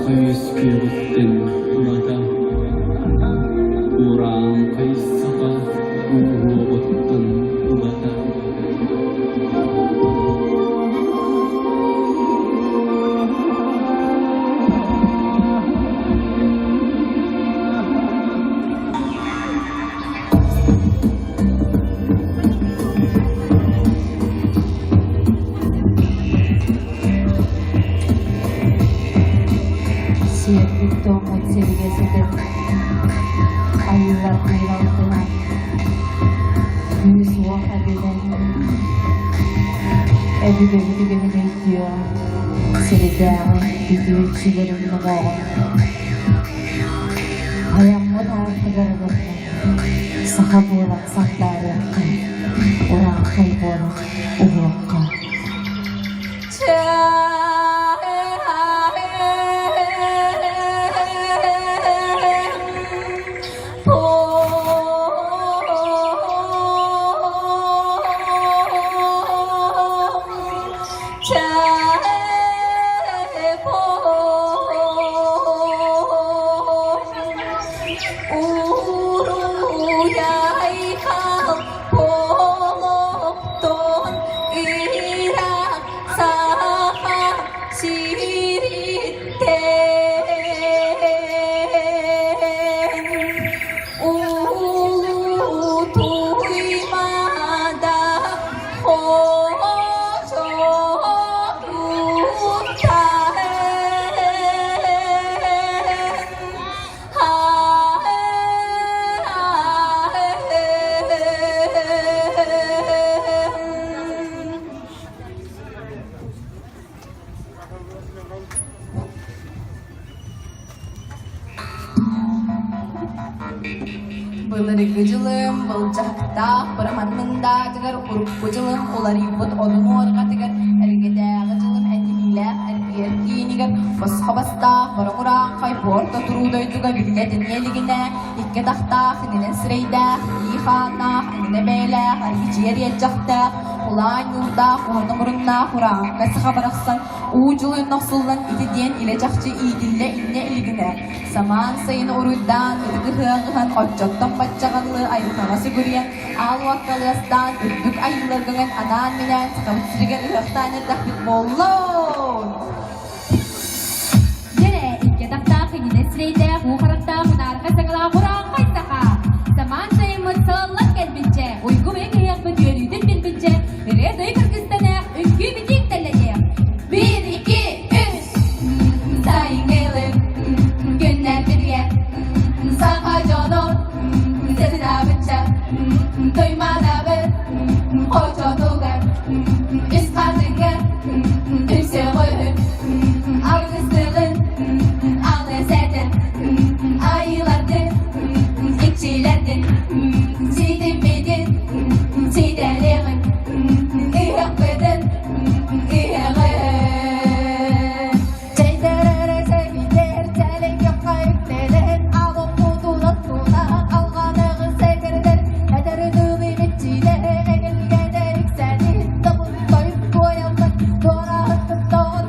kayıskıyırıttın ulada Uğrağın kayıssaka uğruğuttun ulada Siapito magsirigasitin ayulat nilautun Yuswa kabilan Ebi-bebi-bebi diyor Siridağı videoçilerim numağı Hayamı tarafı garabakta Sahaburak sakları Orang kaybolan uğrakka Bılırı gıcılım, bılcakta, bıramanında tıgır kurup gıcılım, ular yubut onun orga tıgır, ergede gıcılım, endimiyle, ergiyeniger, basha basta, bıramura, kayborda duruday tıgır, billetin yeligine, ikke dağda, hıninen sırayda, iyihana, hınine beyle, harbici yer yelcakta, ulan yurda, kuhanı murunna, hurağın, kasıha bıraksan, uğuculuğun naksullan, iti diyen ilecakçı iyidille, inne iligine, saman sayın uruydan, ıdıgıhığın, otçottan batçağanlığı ayrılaması görüyen, al vakkalıyastan, ürdük ayılargının anan minen, sıkabıtsırıgen ıhıqtan erdaklık bollon. Yere ilke dakta kıyine sireyde, bu harakta hınar kasakala kuran kaysaka. Zaman sayın mutsallat gelbince, uygu ve kıyak ve tüyelüydün bilbince, nereye dayı Kırgızistan'a, ünkü bitik teleceğim. 1, 2, 3, sayın gelin, günler birge, saka canım, sesine bıçak, duymana bir, hoca doğar, üst kardıgar, üstü koyun, algıstılın, ağlısırdın, ayılardın, içilerdin, sidin bidin, sidelerin, ıyık bidin, ıyıkın. Çeyderere seviler, telek yok kayıplerin, ağım tutulun tutan, alganığı sekerler, ederini bimitçiler, egel geder yükselir, davul koyup koyalım, dora atıp doğru.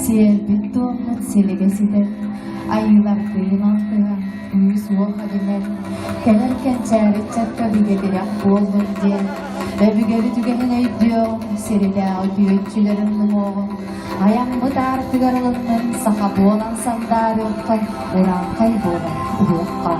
Siapito magsirigasitin ayular kıyılan kıyan Yuswa kabilan kelerken çağrıçak kabigediler boğulur diye ve bir geri tügenin eydiyor serilağı büyükçülerin numoğu ayam bu tartı garılının sahabu olan sandarı kay uğran kaybolan uğukka